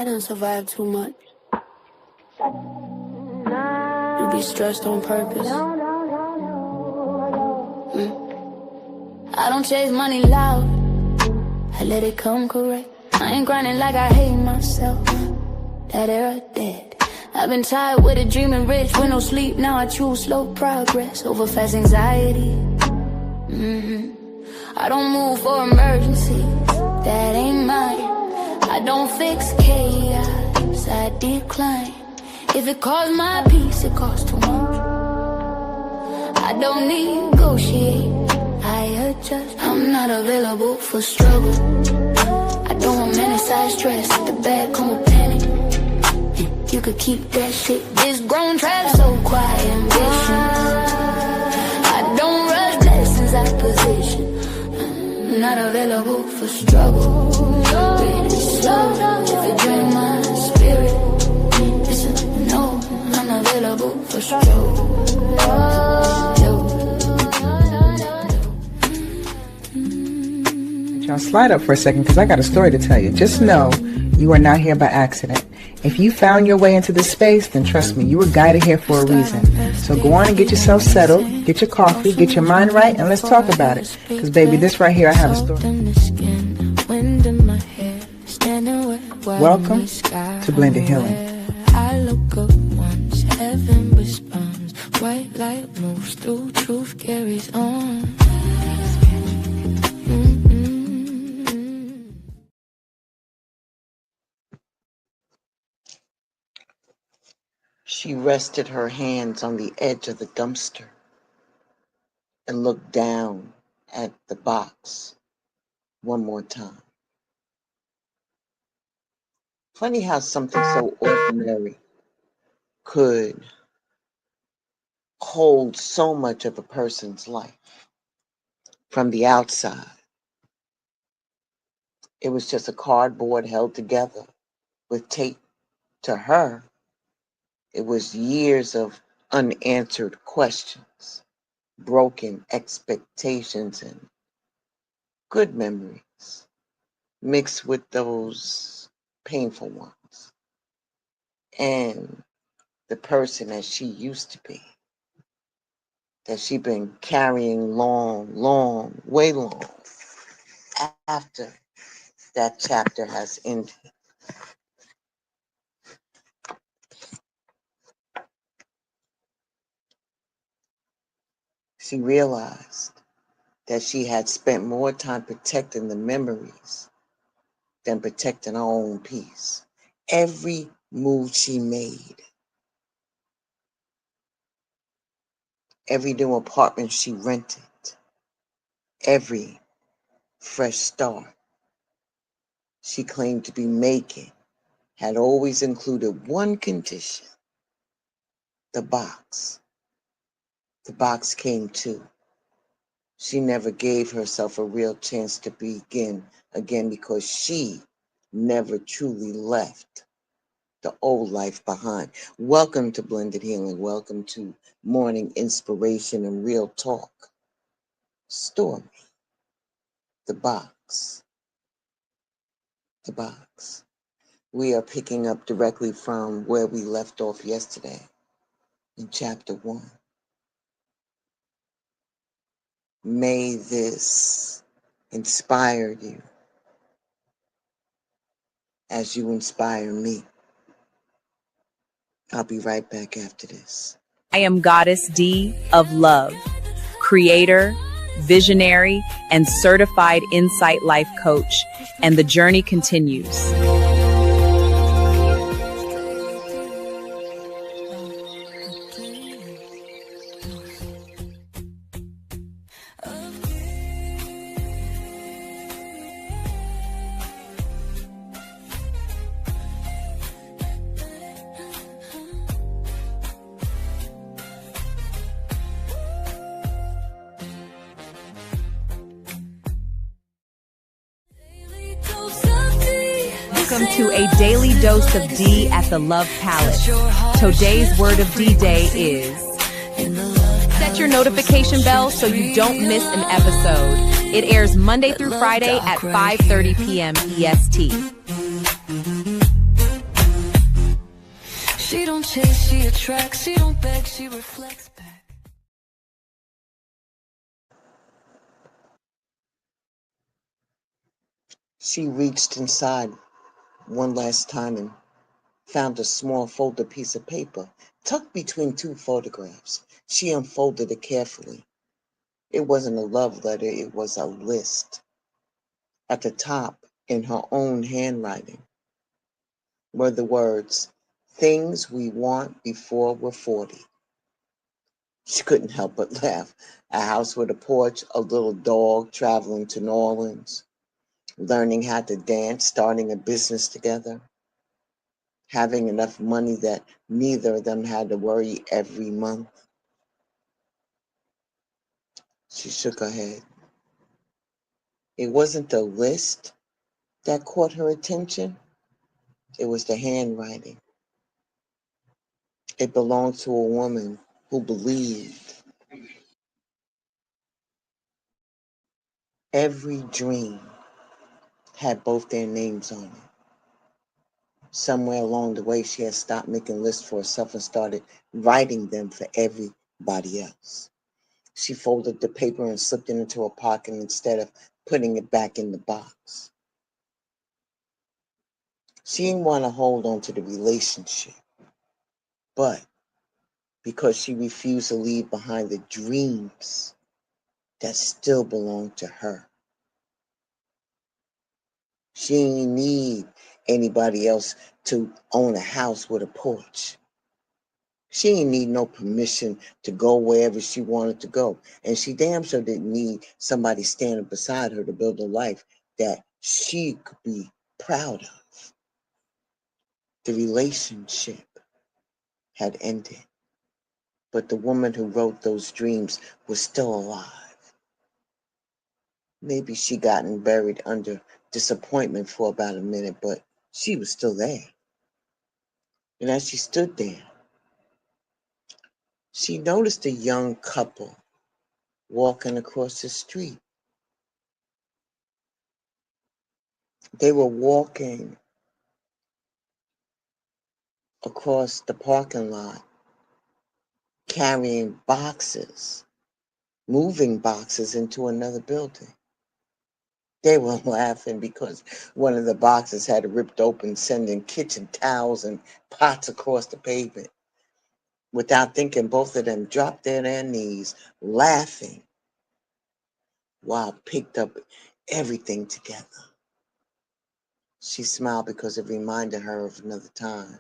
I done survived too much. You be stressed on purpose. I don't chase money loud, I let it come correct. I ain't grinding like I hate myself. That era dead. I've been tired with it, dreaming rich with no sleep. Now I choose slow progress over fast anxiety. I don't move for emergency, that ain't mine. I don't fix chaos, I decline. If it costs my peace, it costs too much. I don't negotiate, I adjust. I'm not available for struggle. I don't want many-sized stress, the bag come with panic. You could keep that shit. This grown trap so quiet ambitions. I don't rush blessings, I position. I'm not available for struggle. Really slow, if it drain my spirit. Listen, no, I'm not available for struggle. Y'all slide up for a second because I got a story to tell you. Just know you are not here by accident. If you found your way into this space, then trust me, you were guided here for a reason. So go on and get yourself settled, get your coffee, get your mind right, and let's talk about it. Because baby, this right here, I have a story. Welcome to Blended Healing. I look up once, heaven responds. White light moves through, truth carries on. She rested her hands on the edge of the dumpster and looked down at the box one more time. Funny how something so ordinary could hold so much of a person's life. From the outside, it was just a cardboard held together with tape. To her, it was years of unanswered questions, broken expectations, and good memories mixed with those painful ones. And the person that she used to be, that she'd been carrying way long after that chapter has ended. She realized that she had spent more time protecting the memories than protecting her own peace. Every move she made, every new apartment she rented, every fresh start she claimed to be making had always included one condition: the box. The box came too. She never gave herself a real chance to begin again because she never truly left the old life behind. Welcome to Blended Healing. Welcome to Morning Inspiration and Real Talk. Story. The box. The box. We are picking up directly from where we left off yesterday in chapter 1. May this inspire you as you inspire me. I'll be right back after this. I am Goddess D of Love, creator, visionary, and certified Insight Life coach, and the journey continues. Welcome to a daily dose of D at the Love Palace. Today's word of D-Day is set your notification bell so you don't miss an episode. It airs Monday through Friday at 5:30 p.m. EST. don't chase, she attracts. She don't beg, she reflects back. She reached inside one last time and found a small folded piece of paper tucked between two photographs. She unfolded it carefully. It wasn't a love letter, it was a list. At the top, in her own handwriting, were the words, "Things we want before we're 40. She couldn't help but laugh. A house with a porch, a little dog, traveling to New Orleans, learning how to dance, starting a business together, having enough money that neither of them had to worry every month. She shook her head. It wasn't the list that caught her attention. It was the handwriting. It belonged to a woman who believed every dream had both their names on it. Somewhere along the way, she had stopped making lists for herself and started writing them for everybody else. She folded the paper and slipped it into her pocket instead of putting it back in the box. She didn't want to hold on to the relationship, but because she refused to leave behind the dreams that still belonged to her. She didn't need anybody else to own a house with a porch. She didn't need no permission to go wherever she wanted to go. And she damn sure didn't need somebody standing beside her to build a life that she could be proud of. The relationship had ended, but the woman who wrote those dreams was still alive. Maybe she gotten buried under disappointment for about a minute, but she was still there. And as she stood there, she noticed a young couple walking across the street. They were walking across the parking lot, carrying boxes, moving boxes into another building. They were laughing because one of the boxes had ripped open, sending kitchen towels and pots across the pavement. Without thinking, both of them dropped to their knees, laughing, while picked up everything together. She smiled because it reminded her of another time,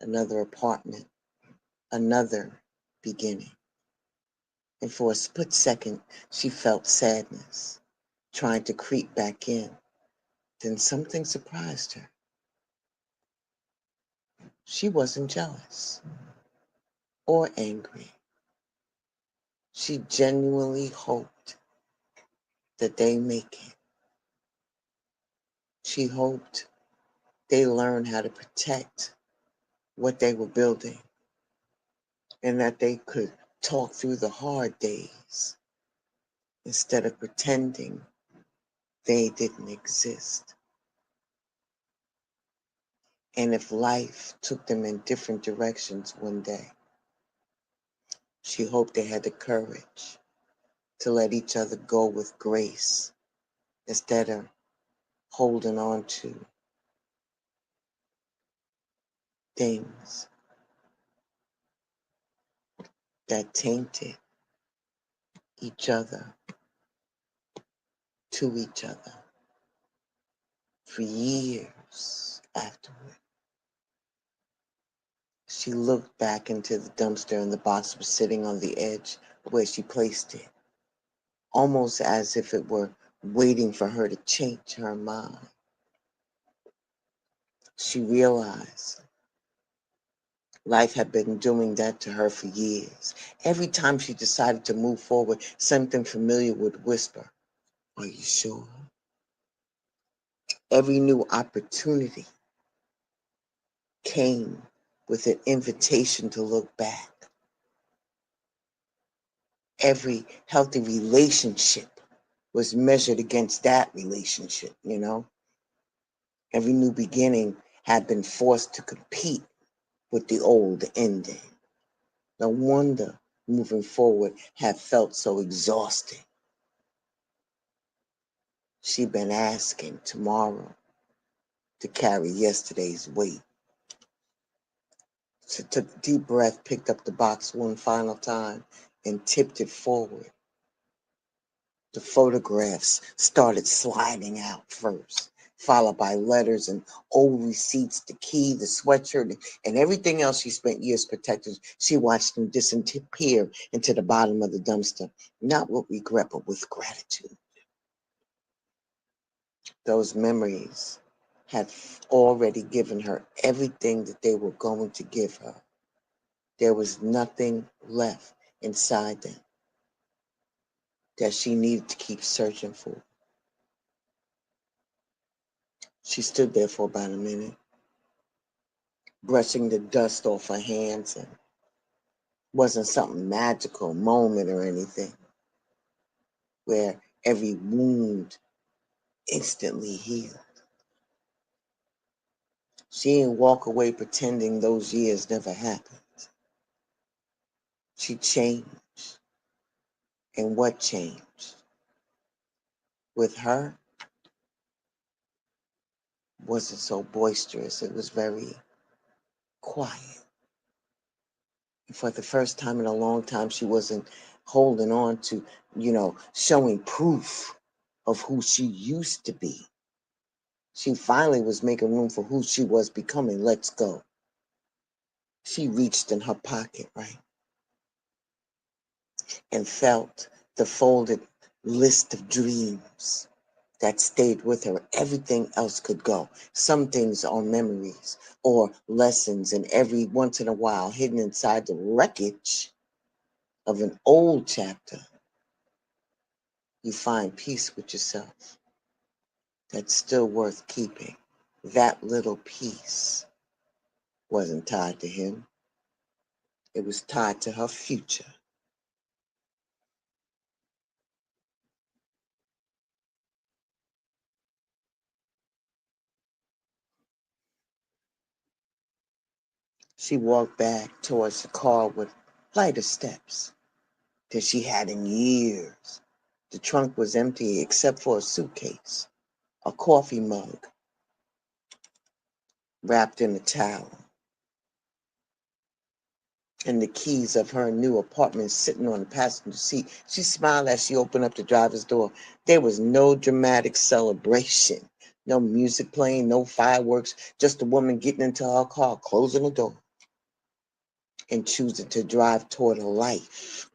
another apartment, another beginning. And for a split second, she felt sadness, trying to creep back in. Then something surprised her. She wasn't jealous or angry. She genuinely hoped that they make it. She hoped they learn how to protect what they were building and that they could talk through the hard days instead of pretending they didn't exist. And if life took them in different directions one day, she hoped they had the courage to let each other go with grace instead of holding on to things that tainted each other to each other for years afterward. She looked back into the dumpster and the box was sitting on the edge where she placed it, almost as if it were waiting for her to change her mind. She realized life had been doing that to her for years. Every time she decided to move forward, something familiar would whisper, "Are you sure?" Every new opportunity came with an invitation to look back. Every healthy relationship was measured against that relationship, Every new beginning had been forced to compete with the old ending. No wonder moving forward had felt so exhausting. She'd been asking tomorrow to carry yesterday's weight. She took a deep breath, picked up the box one final time, and tipped it forward. The photographs started sliding out first, followed by letters and old receipts, the key, the sweatshirt, and everything else she spent years protecting. She watched them disappear into the bottom of the dumpster, not with regret, but with gratitude. Those memories had already given her everything that they were going to give her. There was nothing left inside them that she needed to keep searching for. She stood there for about a minute, brushing the dust off her hands, and wasn't something magical moment or anything where every wound instantly healed. She didn't walk away pretending those years never happened. She changed. And what changed? With her, wasn't so boisterous. It was very quiet. And for the first time in a long time, she wasn't holding on to, showing proof of who she used to be. She finally was making room for who she was becoming. Let's go. She reached in her pocket, right? And felt the folded list of dreams that stayed with her. Everything else could go. Some things are memories or lessons, and every once in a while, hidden inside the wreckage of an old chapter, you find peace with yourself that's still worth keeping. That little piece wasn't tied to him. It was tied to her future. She walked back towards the car with lighter steps than she had in years. The trunk was empty except for a suitcase, a coffee mug wrapped in a towel, and the keys of her new apartment sitting on the passenger seat. She smiled as she opened up the driver's door. There was no dramatic celebration, no music playing, no fireworks, just a woman getting into her car, closing the door, and choosing to drive toward a life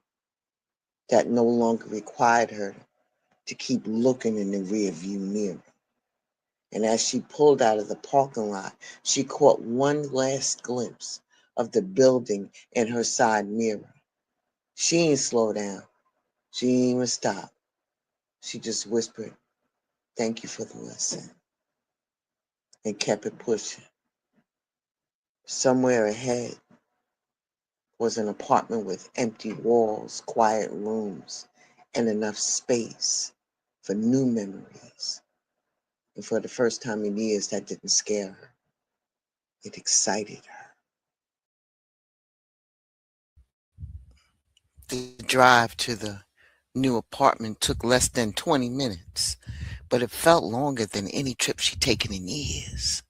that no longer required her to keep looking in the rearview mirror. And as she pulled out of the parking lot, she caught one last glimpse of the building in her side mirror. She ain't slow down. She ain't even stop. She just whispered, "Thank you for the lesson," and kept it pushing. Somewhere ahead was an apartment with empty walls, quiet rooms, and enough space for new memories. And for the first time in years, that didn't scare her. It excited her. The drive to the new apartment took less than 20 minutes, but it felt longer than any trip she'd taken in years.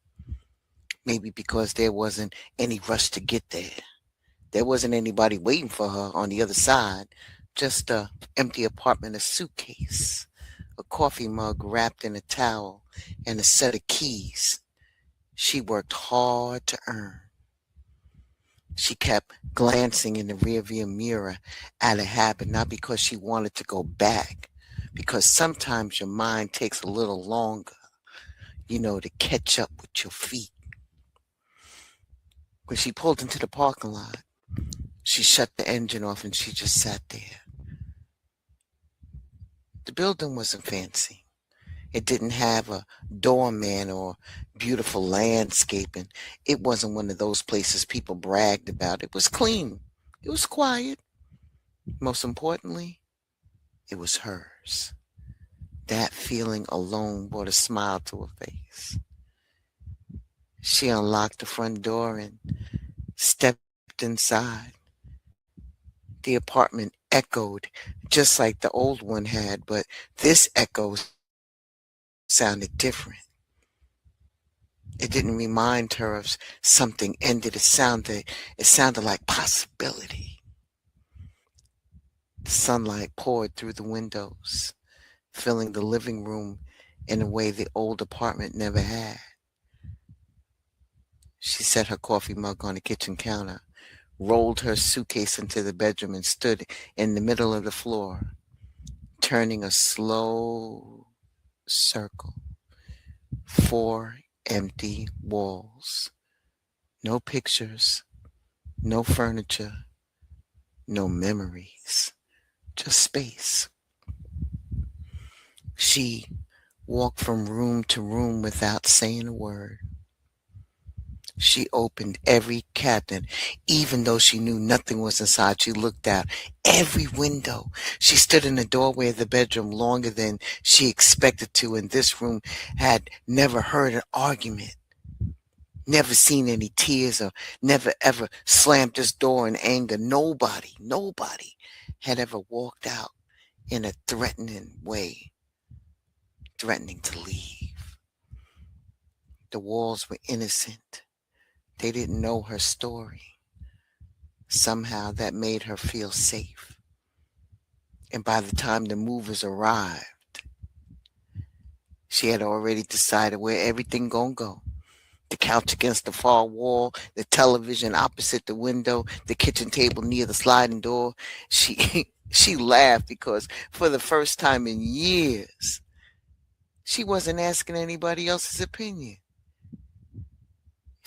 Maybe because there wasn't any rush to get there. There wasn't anybody waiting for her on the other side, just a empty apartment, a suitcase, a coffee mug wrapped in a towel, and a set of keys she worked hard to earn. She kept glancing in the rearview mirror out of habit, not because she wanted to go back, because sometimes your mind takes a little longer, to catch up with your feet. When she pulled into the parking lot, she shut the engine off and she just sat there. The building wasn't fancy. It didn't have a doorman or beautiful landscaping. It wasn't one of those places people bragged about. It was clean. It was quiet. Most importantly, it was hers. That feeling alone brought a smile to her face. She unlocked the front door and Stepped inside. The apartment echoed just like the old one had, but this echo sounded different. It didn't remind her of something ended. It sounded like possibility. The sunlight poured through the windows, filling the living room in a way the old apartment never had. She set her coffee mug on the kitchen counter, rolled her suitcase into the bedroom, and stood in the middle of the floor, turning a slow circle. 4 empty walls. No pictures, no furniture, no memories, just space. She walked from room to room without saying a word. She opened every cabinet, even though she knew nothing was inside. She looked out every window. She stood in the doorway of the bedroom longer than she expected to, and this room had never heard an argument, never seen any tears, or never ever slammed this door in anger. Nobody had ever walked out in a threatening way, threatening to leave. The walls were innocent. They didn't know her story. Somehow that made her feel safe. And by the time the movers arrived, she had already decided where everything gonna go. The couch against the far wall, the television opposite the window, the kitchen table near the sliding door. She laughed because for the first time in years, she wasn't asking anybody else's opinion.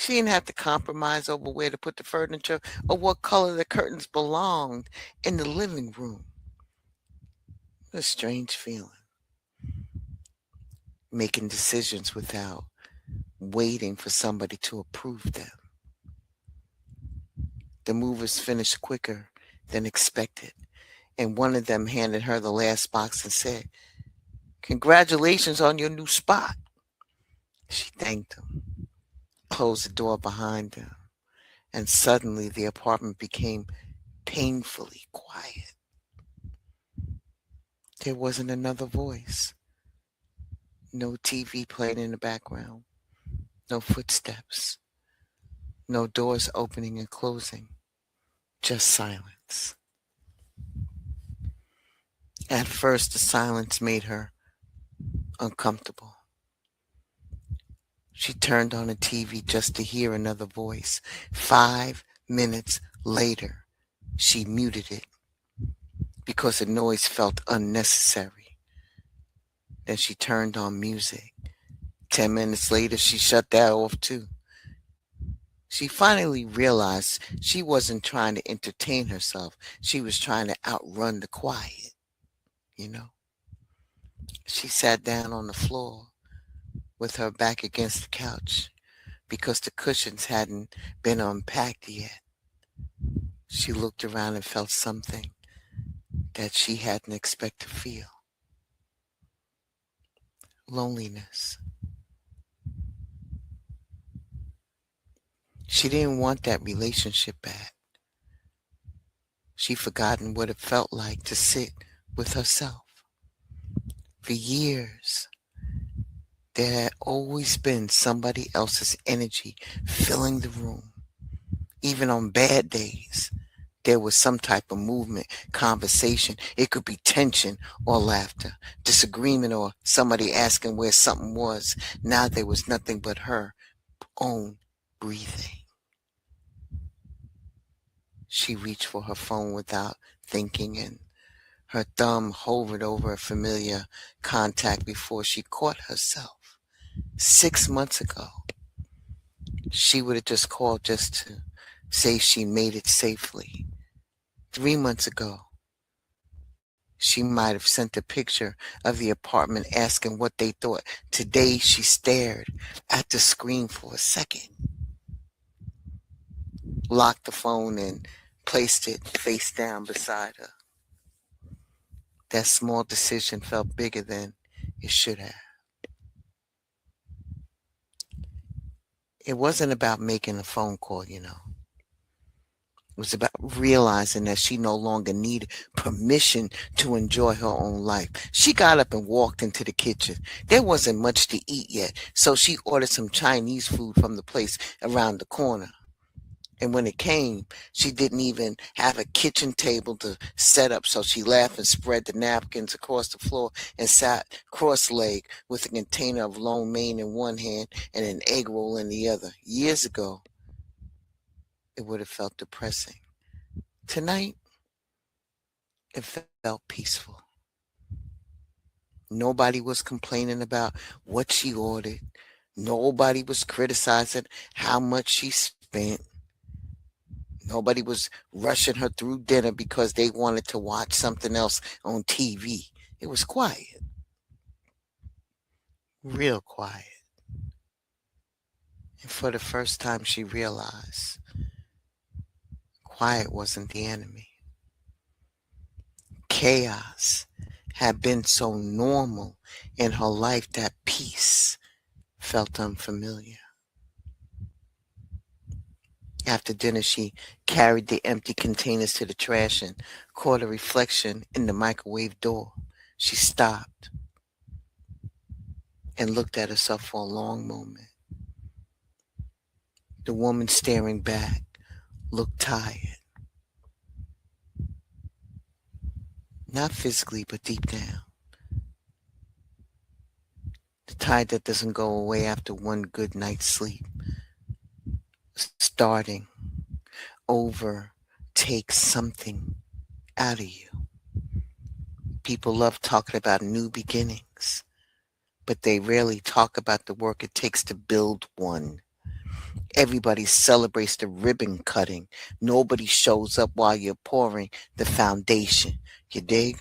She didn't have to compromise over where to put the furniture or what color the curtains belonged in the living room. A strange feeling. Making decisions without waiting for somebody to approve them. The movers finished quicker than expected, and one of them handed her the last box and said, "Congratulations on your new spot." She thanked him, closed the door behind them, and suddenly the apartment became painfully quiet. There wasn't another voice. No TV playing in the background. No footsteps. No doors opening and closing. Just silence. At first, the silence made her uncomfortable. She turned on the TV just to hear another voice. 5 minutes later, she muted it because the noise felt unnecessary. Then she turned on music. 10 minutes later, she shut that off too. She finally realized she wasn't trying to entertain herself. She was trying to outrun the quiet, you know. She sat down on the floor with her back against the couch because the cushions hadn't been unpacked yet. She looked around and felt something that she hadn't expected to feel. Loneliness. She didn't want that relationship back. She'd forgotten what it felt like to sit with herself. For years, there had always been somebody else's energy filling the room. Even on bad days, there was some type of movement, conversation. It could be tension or laughter, disagreement or somebody asking where something was. Now there was nothing but her own breathing. She reached for her phone without thinking, and her thumb hovered over a familiar contact before she caught herself. 6 months ago, she would have just called just to say she made it safely. 3 months ago, she might have sent a picture of the apartment asking what they thought. Today, she stared at the screen for a second, locked the phone, and placed it face down beside her. That small decision felt bigger than it should have. It wasn't about making a phone call, you know. was about realizing that she no longer needed permission to enjoy her own life. She got up and walked into the kitchen. There wasn't much to eat yet, so she ordered some Chinese food from the place around the corner. And when it came, she didn't even have a kitchen table to set up, so she laughed and spread the napkins across the floor and sat cross-legged with a container of lo mein in one hand and an egg roll in the other. Years ago, it would have felt depressing. Tonight, it felt peaceful. Nobody was complaining about what she ordered. Nobody was criticizing how much she spent. Nobody was rushing her through dinner because they wanted to watch something else on TV. It was quiet. Real quiet. And for the first time, she realized quiet wasn't the enemy. Chaos had been so normal in her life that peace felt unfamiliar. After dinner, she carried the empty containers to the trash and caught a reflection in the microwave door. She stopped and looked at herself for a long moment. The woman staring back looked tired. Not physically, but deep down. The tide that doesn't go away after one good night's sleep. Starting over takes something out of you. People love talking about new beginnings, but they rarely talk about the work it takes to build one. Everybody celebrates the ribbon cutting. Nobody shows up while you're pouring the foundation. You dig?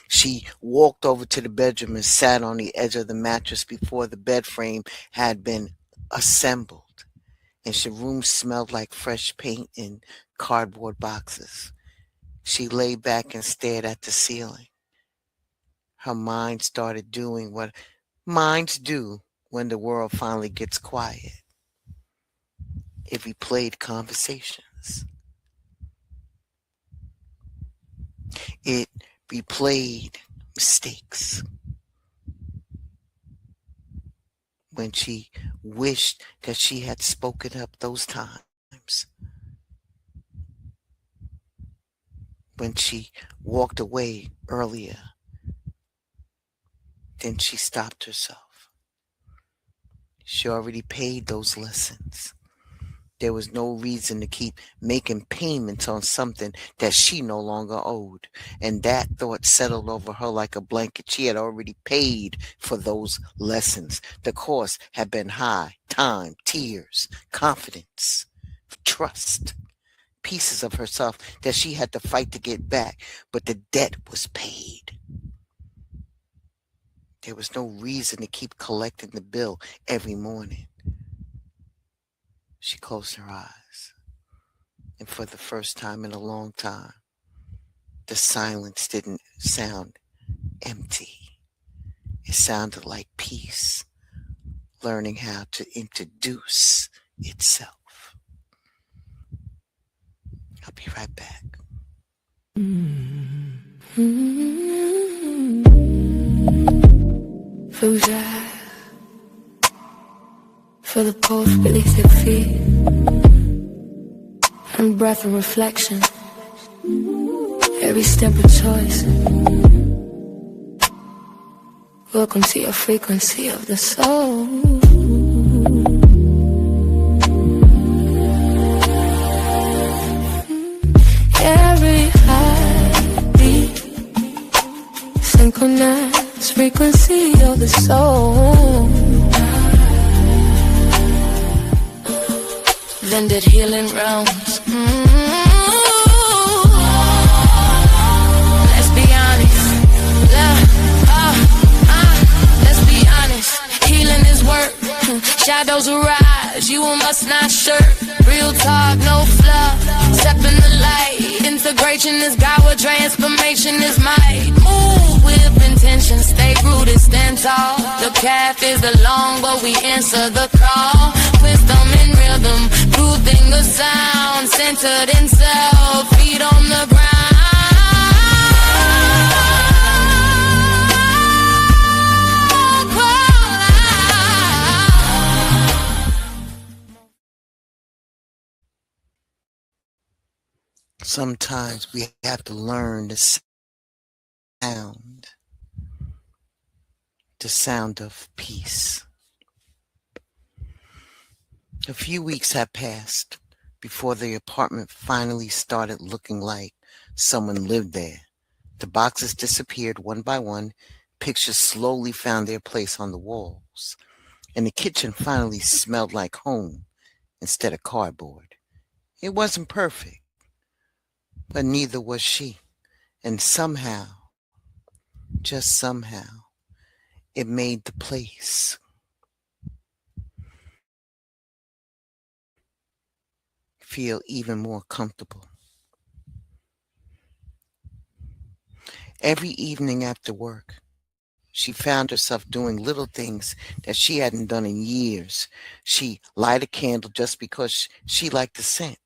She walked over to the bedroom and sat on the edge of the mattress before the bed frame had been assembled. And her room smelled like fresh paint in cardboard boxes. She lay back and stared at the ceiling. Her mind started doing what minds do when the world finally gets quiet. It replayed conversations. It replayed mistakes. When she wished that she had spoken up those times. When she walked away earlier, then she stopped herself. She already paid those lessons. There was no reason to keep making payments on something that she no longer owed. And that thought settled over her like a blanket. She had already paid for those lessons. The cost had been high. Time, tears, confidence, trust. Pieces of herself that she had to fight to get back. But the debt was paid. There was no reason to keep collecting the bill every morning. She closed her eyes, and for the first time in a long time, the silence didn't sound empty. It sounded like peace, learning how to introduce itself. I'll be right back. Fougère. For the pulse, release your feet. And breath and reflection. Every step a choice. Welcome to your frequency of the soul. Every heartbeat synchronized frequency of the soul. Blended healing realms. Let's be honest. Let's be honest. Healing is work. Shadows arise. You must not shirk. Real talk, no fluff. Step in the light. Integration is power. Transformation is might. Move with intention. Stay rooted, stand tall. The path is the long, but we answer the call. Wisdom in rhythm. Through things the sound, centered in self, feet on the ground. Sometimes we have to learn the sound of peace. A few weeks had passed before the apartment finally started looking like someone lived there. The boxes disappeared one by one, pictures slowly found their place on the walls, and the kitchen finally smelled like home instead of cardboard. It wasn't perfect, but neither was she. And somehow, just somehow, it made the place feel even more comfortable. Every evening after work, she found herself doing little things that she hadn't done in years. She light a candle just because she liked the scent.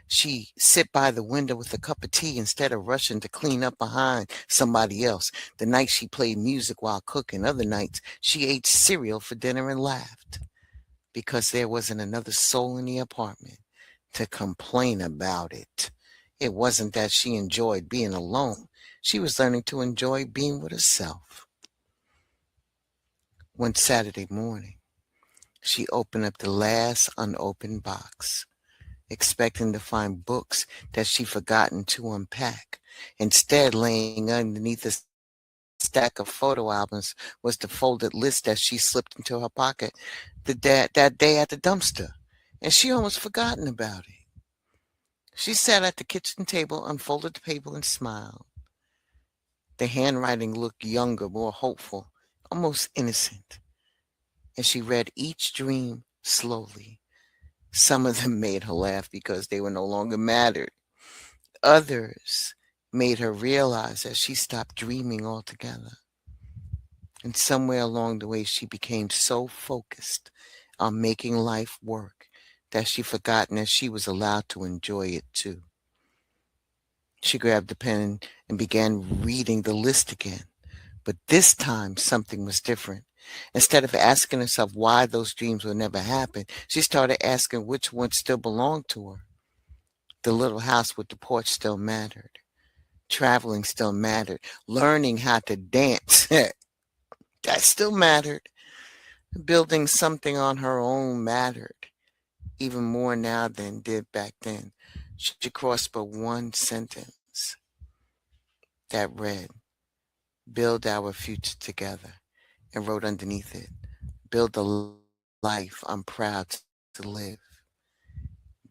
She sit by the window with a cup of tea instead of rushing to clean up behind somebody else. The night she played music while cooking. Other nights she ate cereal for dinner and laughed because there wasn't another soul in the apartment to complain about it. It wasn't that she enjoyed being alone. She was learning to enjoy being with herself. One Saturday morning, she opened up the last unopened box, expecting to find books that she'd forgotten to unpack. Instead, laying underneath a stack of photo albums was the folded list that she slipped into her pocket that day at the dumpster, and she almost forgotten about it. She sat at the kitchen table, unfolded the paper, and smiled. The handwriting looked younger, more hopeful, almost innocent, and she read each dream slowly. Some of them made her laugh because they were no longer mattered. Others made her realize that she stopped dreaming altogether. And somewhere along the way, she became so focused on making life work that she forgotten that she was allowed to enjoy it too. She grabbed the pen and began reading the list again. But this time, something was different. Instead of asking herself why those dreams would never happen, she started asking which ones still belonged to her. The little house with the porch still mattered. Traveling still mattered. Learning how to dance, that still mattered. Building something on her own mattered, even more now than did back then. She crossed but one sentence that read, "Build our future together," and wrote underneath it, "Build the life I'm proud to live."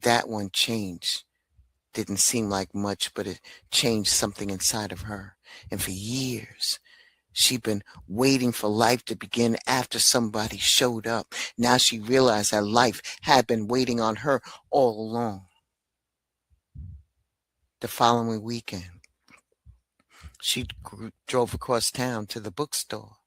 That one changed. Didn't seem like much, but it changed something inside of her. And for years, she'd been waiting for life to begin after somebody showed up. Now she realized that life had been waiting on her all along. The following weekend, she drove across town to the bookstore.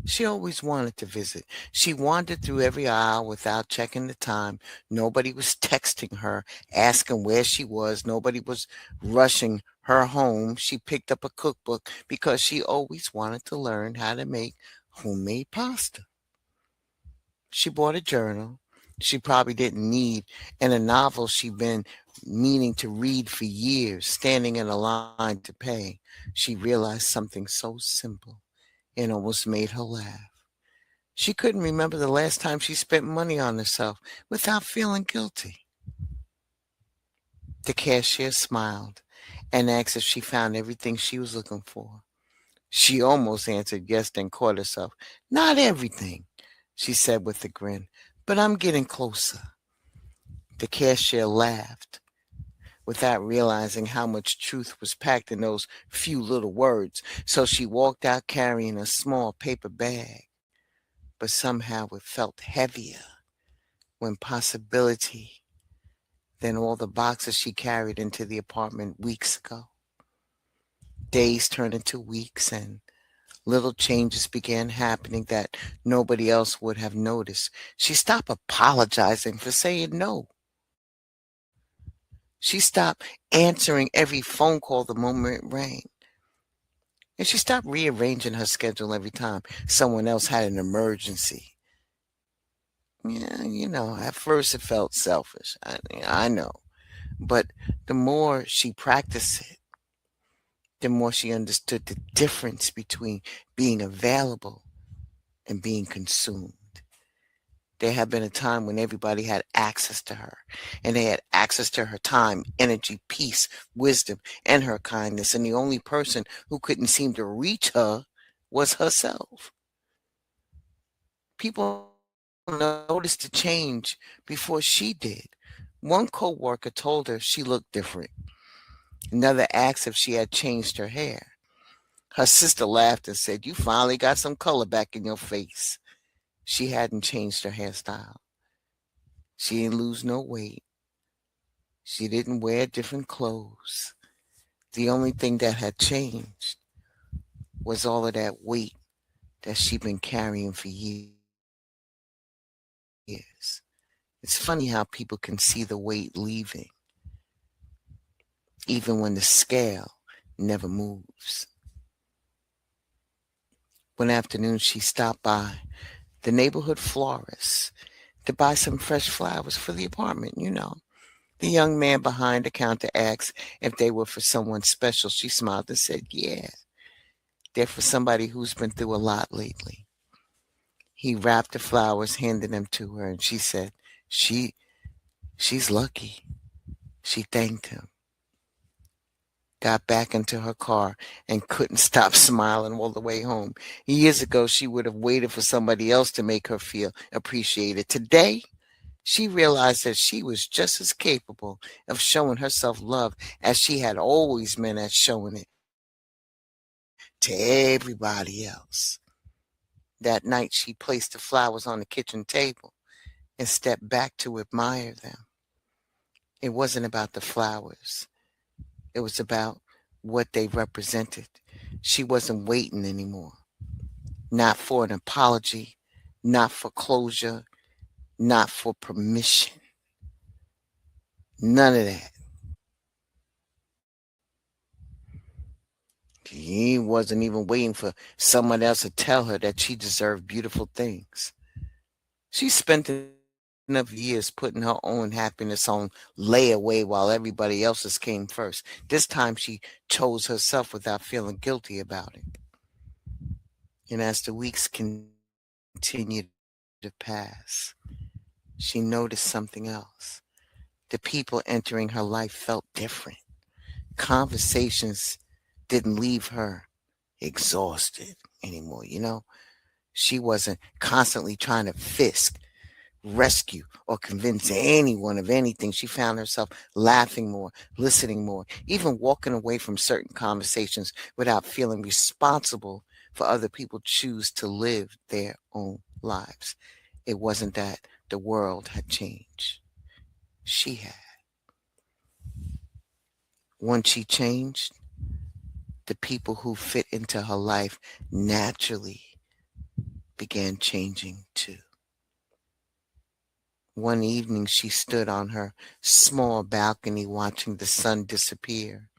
She always wanted to visit. She wandered through every aisle without checking the time. Nobody was texting her, asking where she was. Nobody was rushing her home. She picked up a cookbook because she always wanted to learn how to make homemade pasta. She bought a journal she probably didn't need and a novel she'd been meaning to read for years. Standing in a line to pay, she realized something so simple. It almost made her laugh. She couldn't remember the last time she spent money on herself without feeling guilty. The cashier smiled and asked if she found everything she was looking for. She almost answered yes, then caught herself. "Not everything," she said with a grin, "but I'm getting closer." The cashier laughed without realizing how much truth was packed in those few little words. So she walked out carrying a small paper bag, but somehow it felt heavier when possibility than all the boxes she carried into the apartment weeks ago. Days turned into weeks and little changes began happening that nobody else would have noticed. She stopped apologizing for saying no. She stopped answering every phone call the moment it rang. And she stopped rearranging her schedule every time someone else had an emergency. Yeah, at first it felt selfish. I know. But the more she practiced it, the more she understood the difference between being available and being consumed. There had been a time when everybody had access to her, and they had access to her time, energy, peace, wisdom, and her kindness. And the only person who couldn't seem to reach her was herself. People noticed the change before she did. One coworker told her she looked different. Another asked if she had changed her hair. Her sister laughed and said, "You finally got some color back in your face." She hadn't changed her hairstyle. She didn't lose no weight. She didn't wear different clothes. The only thing that had changed was all of that weight that she'd been carrying for years. It's funny how people can see the weight leaving, even when the scale never moves. One afternoon, she stopped by the neighborhood florist to buy some fresh flowers for the apartment. The young man behind the counter asked if they were for someone special. She smiled and said, "Yeah, they're for somebody who's been through a lot lately." He wrapped the flowers, handed them to her, and she said, she's lucky. She thanked him, got back into her car, and couldn't stop smiling all the way home. Years ago, she would have waited for somebody else to make her feel appreciated. Today, she realized that she was just as capable of showing herself love as she had always been at showing it to everybody else. That night, she placed the flowers on the kitchen table and stepped back to admire them. It wasn't about the flowers. It was about what they represented. She wasn't waiting anymore. Not for an apology, not for closure, not for permission. None of that. She wasn't even waiting for someone else to tell her that she deserved beautiful things. She spent enough years putting her own happiness on layaway while everybody else's came first. This time she chose herself without feeling guilty about it. And as the weeks continued to pass, she noticed something else. The people entering her life felt different. Conversations didn't leave her exhausted anymore. She wasn't constantly trying to rescue, or convince anyone of anything. She found herself laughing more, listening more, even walking away from certain conversations without feeling responsible for other people choose to live their own lives. It wasn't that the world had changed. She had. Once she changed, the people who fit into her life naturally began changing too. One evening, she stood on her small balcony watching the sun disappear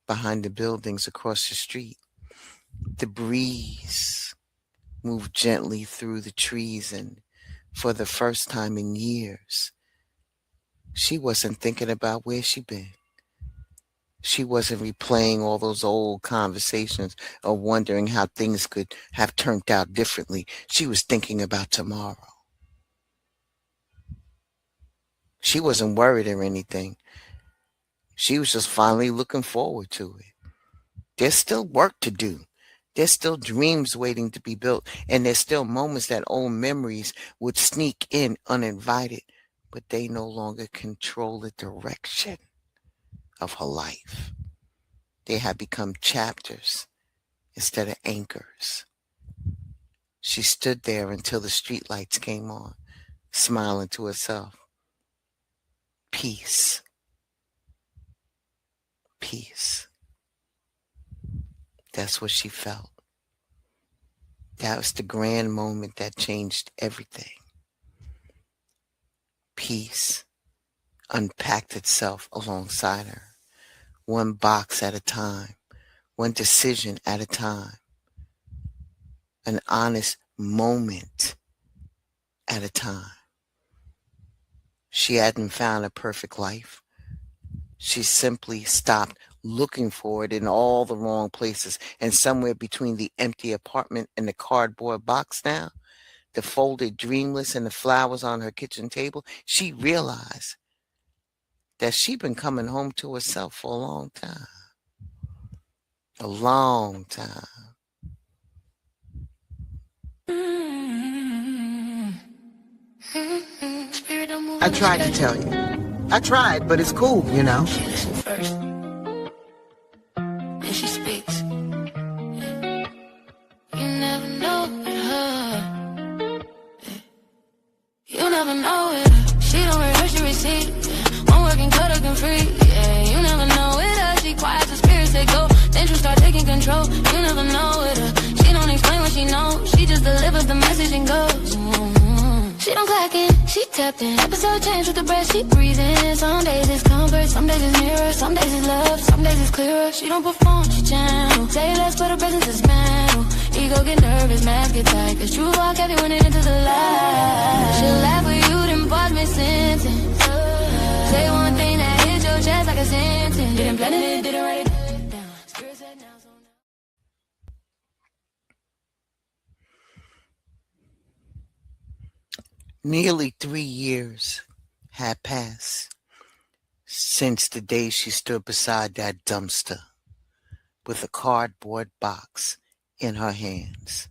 behind the buildings across the street. The breeze moved gently through the trees, and for the first time in years, she wasn't thinking about where she'd been. She wasn't replaying all those old conversations or wondering how things could have turned out differently. She was thinking about tomorrow. She wasn't worried or anything. She was just finally looking forward to it. There's still work to do. There's still dreams waiting to be built. And there's still moments that old memories would sneak in uninvited, but they no longer control the direction of her life. They had become chapters instead of anchors. She stood there until the streetlights came on, smiling to herself. Peace. Peace. That's what she felt. That was the grand moment that changed everything. Peace unpacked itself alongside her, one box at a time, one decision at a time, an honest moment at a time. She hadn't found a perfect life. She simply stopped looking for it in all the wrong places, and somewhere between the empty apartment and the cardboard box now, the folded dreamless and the flowers on her kitchen table, she realized that she'd been coming home to herself for a long time. A long time. I tried to tell you. I tried, but it's cool, you know. She listens first, and she speaks. You never know with her. You never know with her. She don't rehearse, she receive. One working cut up and free. Yeah, you never know with her. She quiet, the spirits they go. Then she start taking control. You never know with her. She don't explain what she knows. She just delivers the message and goes. She don't clock in, she tapped in. Episode change with the breath she breathing. Some days it's comfort, some days it's mirror, some days it's love, some days it's clearer. She don't perform, she channel. Say less, but her presence is mental. Ego get nervous, mask get tight. Cause true walk heavy when it enters the light. She'll laugh with you, then pause mid-sentence. Say one thing that hits your chest like a sentence. Didn't plan it, didn't write it down. Spirit said now, so now. Nearly 3 years had passed since the day she stood beside that dumpster with a cardboard box in her hands.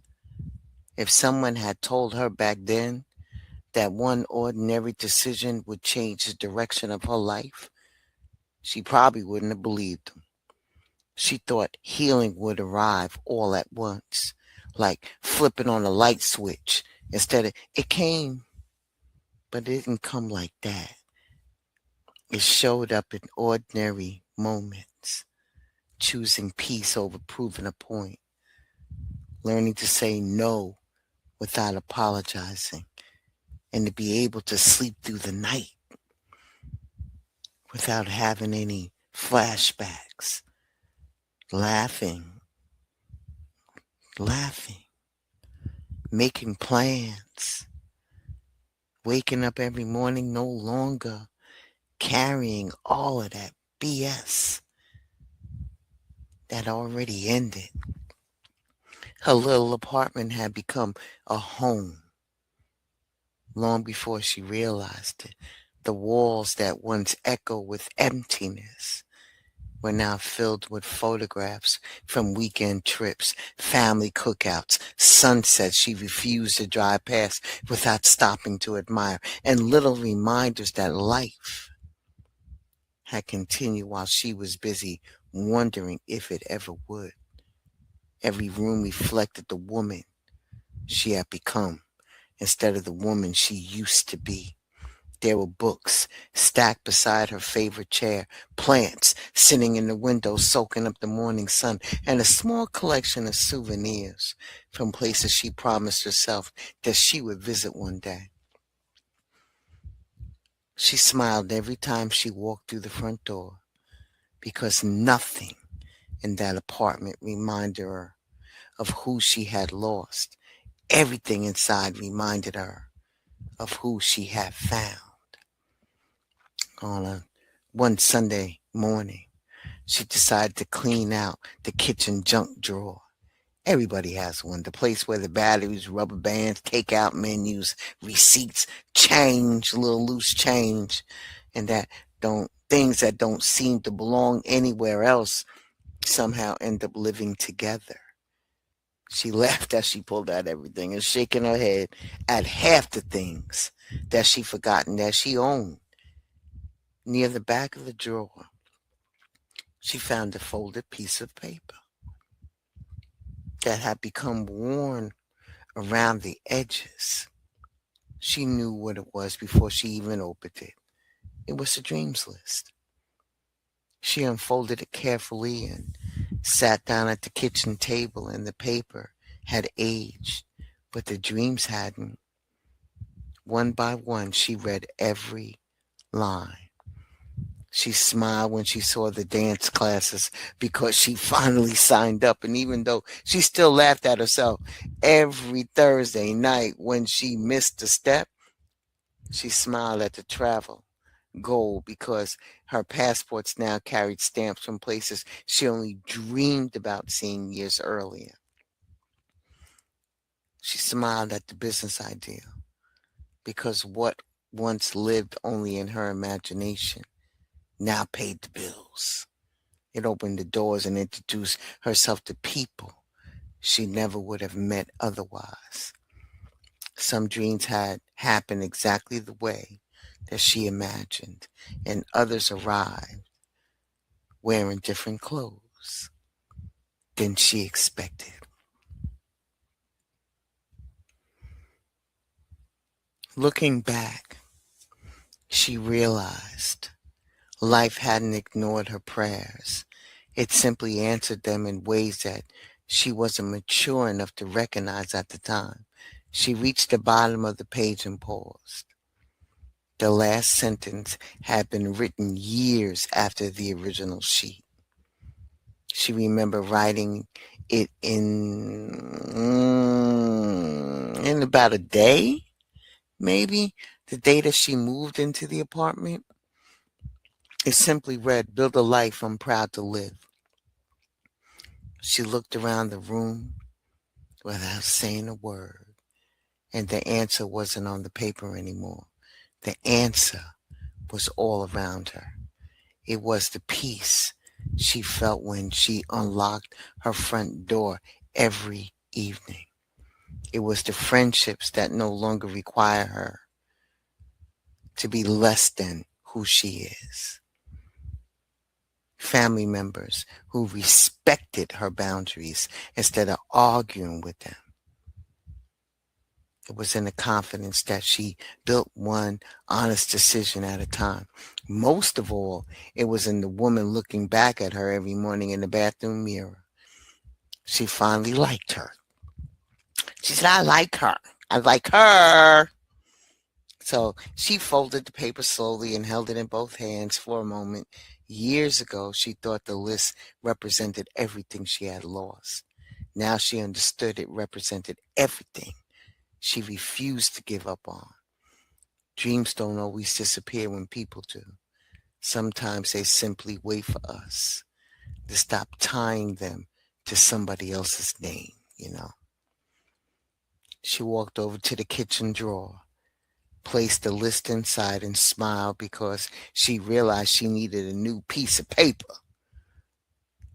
If someone had told her back then that one ordinary decision would change the direction of her life, she probably wouldn't have believed them. She thought healing would arrive all at once, like flipping on a light switch. Instead, it came, but it didn't come like that. It showed up in ordinary moments, choosing peace over proving a point, learning to say no without apologizing, and to be able to sleep through the night without having any flashbacks, laughing, making plans, waking up every morning no longer carrying all of that BS that already ended. Her little apartment had become a home long before she realized it. The walls that once echoed with emptiness were now filled with photographs from weekend trips, family cookouts, sunsets she refused to drive past without stopping to admire, and little reminders that life had continued while she was busy wondering if it ever would. Every room reflected the woman she had become instead of the woman she used to be. There were books stacked beside her favorite chair, plants sitting in the window soaking up the morning sun, and a small collection of souvenirs from places she promised herself that she would visit one day. She smiled every time she walked through the front door because nothing in that apartment reminded her of who she had lost. Everything inside reminded her of who she had found. On one Sunday morning, she decided to clean out the kitchen junk drawer. Everybody has one. The place where the batteries, rubber bands, takeout menus, receipts, change, little loose change, and things that don't seem to belong anywhere else somehow end up living together. She laughed as she pulled out everything and shaking her head at half the things that she forgotten that she owned. Near the back of the drawer, she found a folded piece of paper that had become worn around the edges. She knew what it was before she even opened it. It was a dreams list. She unfolded it carefully and sat down at the kitchen table, and the paper had aged, but the dreams hadn't. One by one, she read every line. She smiled when she saw the dance classes because she finally signed up. And even though she still laughed at herself every Thursday night when she missed a step, she smiled at the travel goal because her passports now carried stamps from places she only dreamed about seeing years earlier. She smiled at the business idea because what once lived only in her imagination now paid the bills. It opened the doors and introduced herself to people she never would have met otherwise. Some dreams had happened exactly the way that she imagined, and others arrived wearing different clothes than she expected. Looking back, she realized life hadn't ignored her prayers. It simply answered them in ways that she wasn't mature enough to recognize at the time. She reached the bottom of the page and paused. The last sentence had been written years after the original sheet. She remembered writing it in about a day, maybe, the day that she moved into the apartment. It simply read, "Build a life I'm proud to live." She looked around the room without saying a word, and the answer wasn't on the paper anymore. The answer was all around her. It was the peace she felt when she unlocked her front door every evening. It was the friendships that no longer require her to be less than who she is. Family members who respected her boundaries instead of arguing with them. It was in the confidence that she built one honest decision at a time. Most of all, it was in the woman looking back at her every morning in the bathroom mirror. She finally liked her. She said, "I like her. I like her." So she folded the paper slowly and held it in both hands for a moment. Years ago, she thought the list represented everything she had lost. Now she understood it represented everything she refused to give up on. Dreams don't always disappear when people do. Sometimes they simply wait for us to stop tying them to somebody else's name, you know. She walked over to the kitchen drawer, placed the list inside, and smiled because she realized she needed a new piece of paper.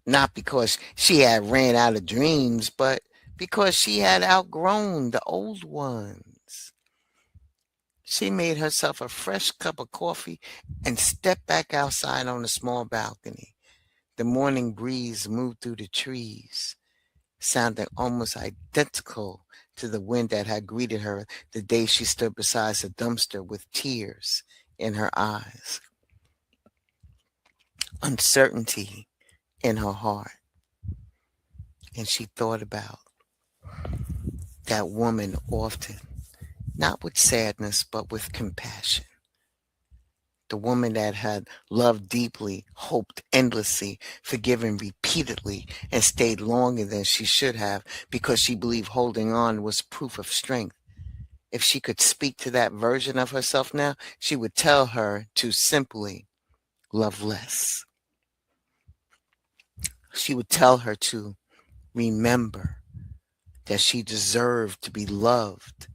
Not because she had ran out of dreams, but because she had outgrown the old ones. She made herself a fresh cup of coffee and stepped back outside on the small balcony. The morning breeze moved through the trees, sounding almost identical to the wind that had greeted her the day she stood beside the dumpster with tears in her eyes, uncertainty in her heart. And she thought about that woman often, not with sadness, but with compassion. The woman that had loved deeply, hoped endlessly, forgiven repeatedly, and stayed longer than she should have because she believed holding on was proof of strength. If she could speak to that version of herself now, she would tell her to simply love less. She would tell her to remember that she deserved to be loved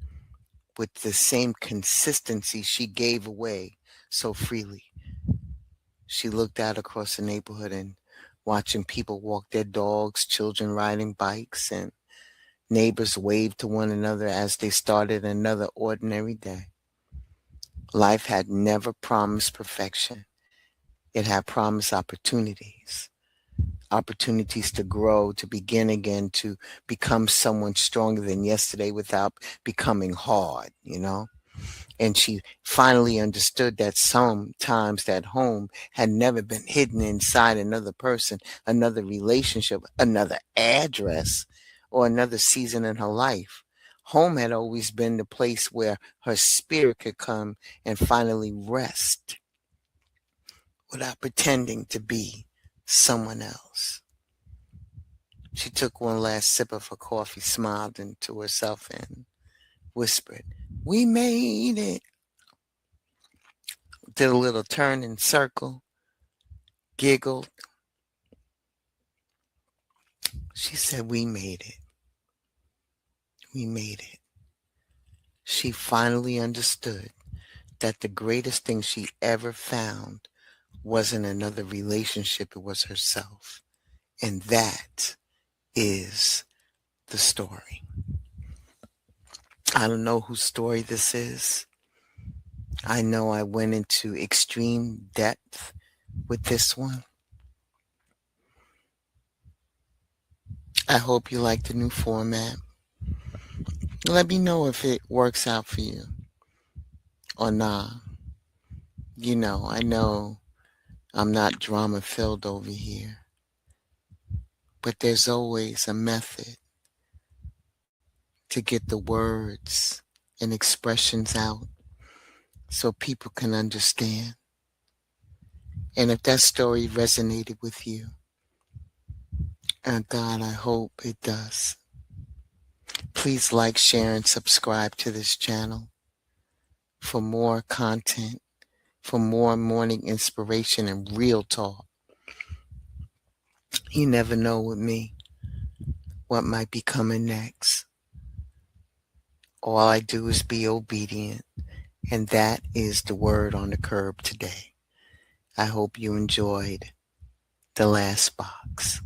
with the same consistency she gave away so freely. She looked out across the neighborhood and watching people walk their dogs, children riding bikes, and neighbors waved to one another as they started another ordinary day. Life had never promised perfection. It had promised opportunities. Opportunities to grow, to begin again, to become someone stronger than yesterday without becoming hard, you know? And she finally understood that sometimes that home had never been hidden inside another person, another relationship, another address, or another season in her life. Home had always been the place where her spirit could come and finally rest. without pretending to be someone else. She took one last sip of her coffee, smiled into herself, and whispered, "We made it." Did a little turn and circle, giggled. She said, "We made it. We made it." She finally understood that the greatest thing she ever found wasn't another relationship, it was herself. And that is the story. I don't know whose story this is. I know I went into extreme depth with this one. I hope you like the new format. Let me know if it works out for you or not. You know, I know I'm not drama-filled over here, but there's always a method to get the words and expressions out so people can understand. And if that story resonated with you, and God, I hope it does, please like, share, and subscribe to this channel for more content, for more morning inspiration and real talk. You never know with me what might be coming next. All I do is be obedient, and that is the word on the curb today. I hope you enjoyed the last box.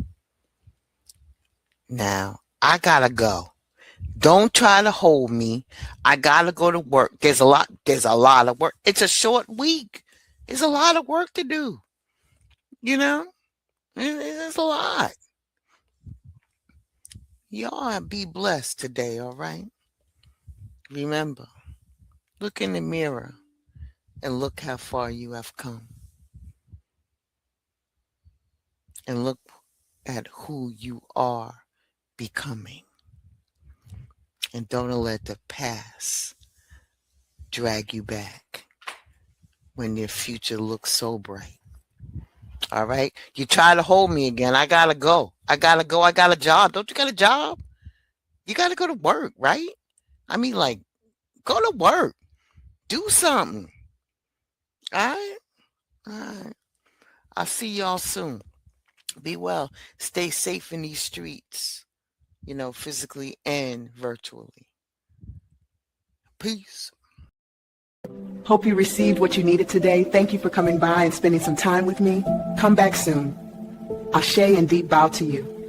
Now, I gotta go. Don't try to hold me. I gotta go to work. There's a lot of work. It's a short week. There's a lot of work to do. You know? There's a lot. Y'all be blessed today, all right? Remember, look in the mirror and look how far you have come. And look at who you are becoming. And don't let the past drag you back when your future looks so bright. All right? You try to hold me again. I gotta go. I got a job. Don't you got a job? You gotta go to work, right? I mean, like, go to work. Do something. All right? All right. I'll see y'all soon. Be well. Stay safe in these streets, you know, physically and virtually. Peace. Hope you received what you needed today. Thank you for coming by and spending some time with me. Come back soon. Ashe and deep bow to you.